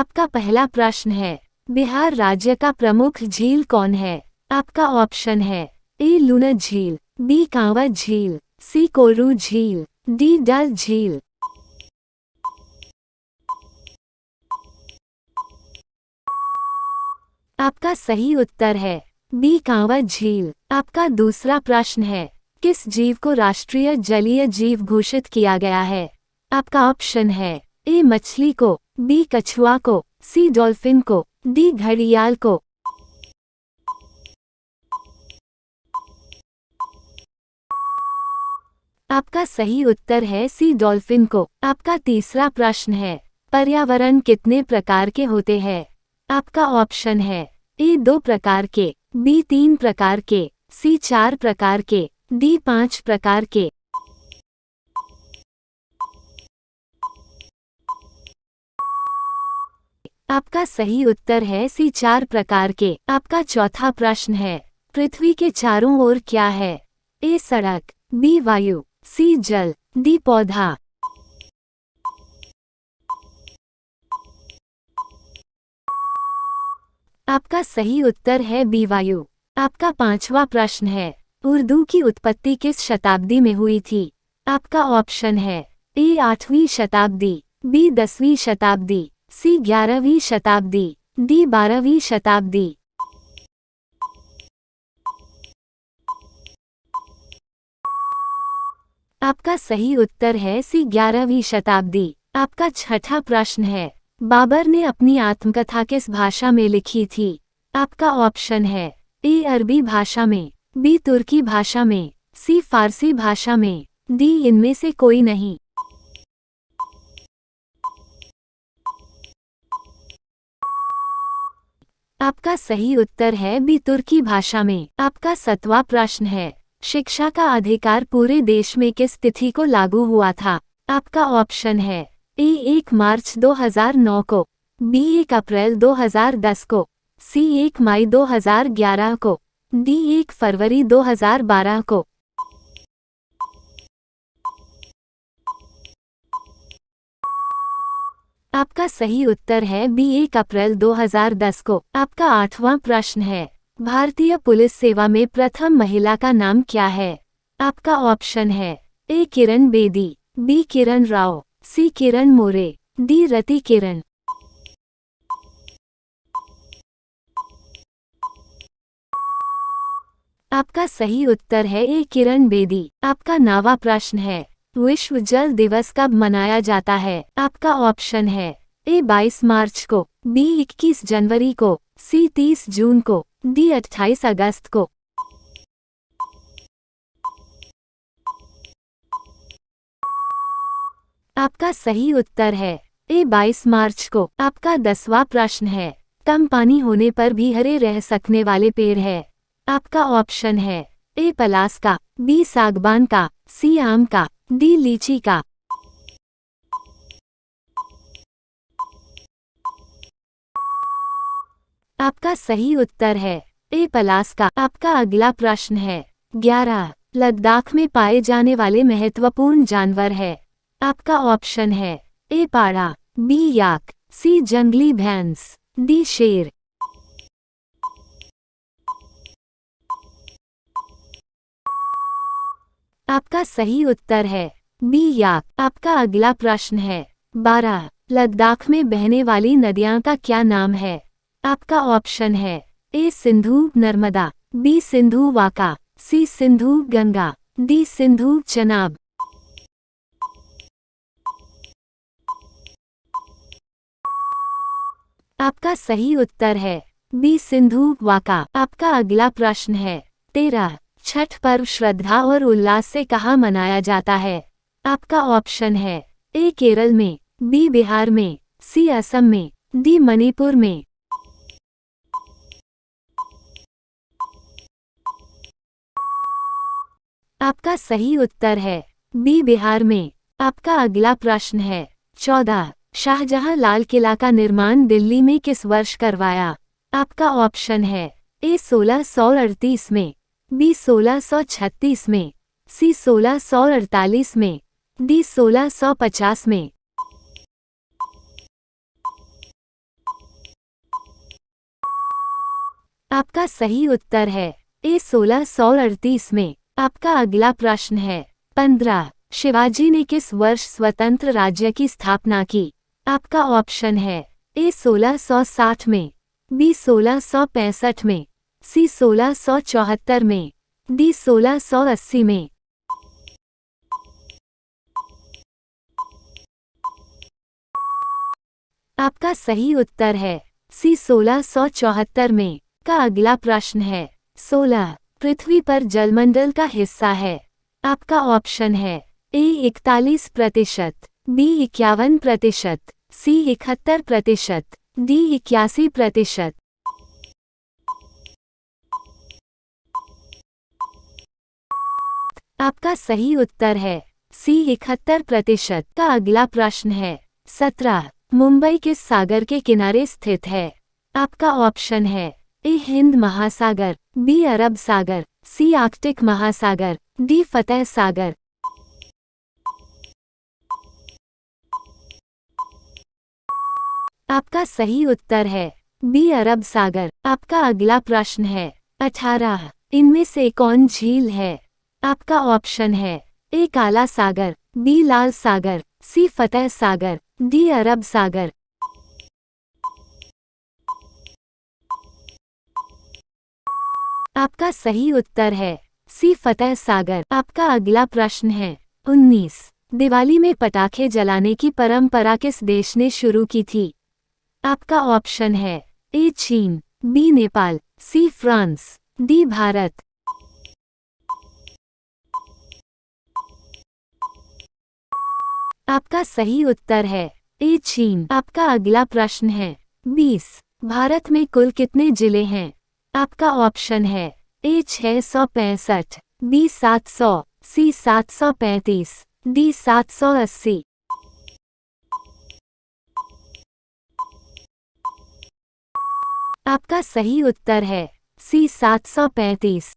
आपका पहला प्रश्न है, बिहार राज्य का प्रमुख झील कौन है? आपका ऑप्शन है ए लूना झील, बी कांवड़ झील, सी कोरू झील, डी डल झील। आपका सही उत्तर है बी कांवड़ झील। आपका दूसरा प्रश्न है, किस जीव को राष्ट्रीय जलीय जीव घोषित किया गया है? आपका ऑप्शन है ए मछली को, बी कछुआ को, सी डॉल्फिन को, डी घड़ियाल को। आपका सही उत्तर है सी डॉल्फिन को। आपका तीसरा प्रश्न है, पर्यावरण कितने प्रकार के होते हैं? आपका ऑप्शन है ए 2 प्रकार के, बी 3 प्रकार के, सी 4 प्रकार के, डी 5 प्रकार के। आपका सही उत्तर है सी 4 प्रकार के। आपका चौथा प्रश्न है, पृथ्वी के चारों ओर क्या है? ए सड़क, बी वायु, सी जल, डी पौधा। आपका सही उत्तर है बी वायु। आपका पांचवा प्रश्न है, उर्दू की उत्पत्ति किस शताब्दी में हुई थी? आपका ऑप्शन है ए 8वीं शताब्दी, बी 10वीं शताब्दी, सी 11वीं शताब्दी, डी 12वीं शताब्दी। आपका सही उत्तर है सी 11वीं शताब्दी। आपका छठा प्रश्न है, बाबर ने अपनी आत्मकथा किस भाषा में लिखी थी? आपका ऑप्शन है ए अरबी भाषा में, बी तुर्की भाषा में, सी फारसी भाषा में, डी इनमें से कोई नहीं। आपका सही उत्तर है बी तुर्की भाषा में। आपका 7वां प्रश्न है, शिक्षा का अधिकार पूरे देश में किस तिथि को लागू हुआ था? आपका ऑप्शन है ए 1 मार्च 2009 को, बी 1 अप्रैल 2010 को, सी 1 मई 2011 को, डी 1 फरवरी 2012 को। आपका सही उत्तर है बी 1 अप्रैल 2010 को। आपका 8वां प्रश्न है, भारतीय पुलिस सेवा में प्रथम महिला का नाम क्या है? आपका ऑप्शन है ए किरण बेदी, बी किरण राव, सी किरण मोरे, डी रति किरण। आपका सही उत्तर है ए किरण बेदी। आपका 9वां प्रश्न है, विश्व जल दिवस कब मनाया जाता है? आपका ऑप्शन है ए 22 मार्च को, बी 21 जनवरी को, सी 30 जून को, डी 28 अगस्त को। आपका सही उत्तर है ए 22 मार्च को। आपका 10वां प्रश्न है, कम पानी होने पर भी हरे रह सकने वाले पेड़ है? आपका ऑप्शन है ए पलास का, बी सागवान का, सी आम का, डी लीची का। आपका सही उत्तर है ए पलास का। आपका अगला प्रश्न है, 11 लद्दाख में पाए जाने वाले महत्वपूर्ण जानवर है? आपका ऑप्शन है ए पाड़ा, बी याक, सी जंगली भैंस, डी शेर। आपका सही उत्तर है बी याक। आपका अगला प्रश्न है, 12 लद्दाख में बहने वाली नदियां का क्या नाम है? आपका ऑप्शन है ए सिंधु नर्मदा, बी सिंधु वाका, सी सिंधु गंगा, डी सिंधु चनाब। आपका सही उत्तर है बी सिंधु वाका। आपका अगला प्रश्न है, 13 छठ पर्व श्रद्धा और उल्लास से कहाँ मनाया जाता है? आपका ऑप्शन है ए केरल में, बी बिहार में, सी असम में, डी मणिपुर में। आपका सही उत्तर है बी बिहार में। आपका अगला प्रश्न है, 14 शाहजहां लाल किला का निर्माण दिल्ली में किस वर्ष करवाया? आपका ऑप्शन है ए 1638 में, बी 1636 में, सी 1648 में, डी 1650 में। आपका सही उत्तर है ए 1638 में। आपका अगला प्रश्न है 15। शिवाजी ने किस वर्ष स्वतंत्र राज्य की स्थापना की? आपका ऑप्शन है ए 1660 में, बी 1665 में, सी 1674 में, डी 1680 में। आपका सही उत्तर है सी 1674 में। का अगला प्रश्न है 16। पृथ्वी पर जलमंडल का हिस्सा है। आपका ऑप्शन है ए 41%, बी 51%, सी 71%, डी 81%। आपका सही उत्तर है सी 71%। का अगला प्रश्न है 17। मुंबई किस सागर के किनारे स्थित है? आपका ऑप्शन है ए हिंद महासागर, बी अरब सागर, सी आर्कटिक महासागर, डी फतेह सागर। आपका सही उत्तर है बी अरब सागर। आपका अगला प्रश्न है 18। इनमें से कौन झील है? आपका ऑप्शन है ए काला सागर, बी लाल सागर, सी फतेह सागर, डी अरब सागर। आपका सही उत्तर है सी फतेह सागर। आपका अगला प्रश्न है 19। दिवाली में पटाखे जलाने की परंपरा किस देश ने शुरू की थी? आपका ऑप्शन है ए चीन, B Nepal, C France, D Bharat. आपका सही उत्तर है ए चीन। आपका अगला प्रश्न है 20। भारत में कुल कितने जिले हैं? आपका ऑप्शन है ए 665, बी 700, सी 735, डी 780। आपका सही उत्तर है सी 735।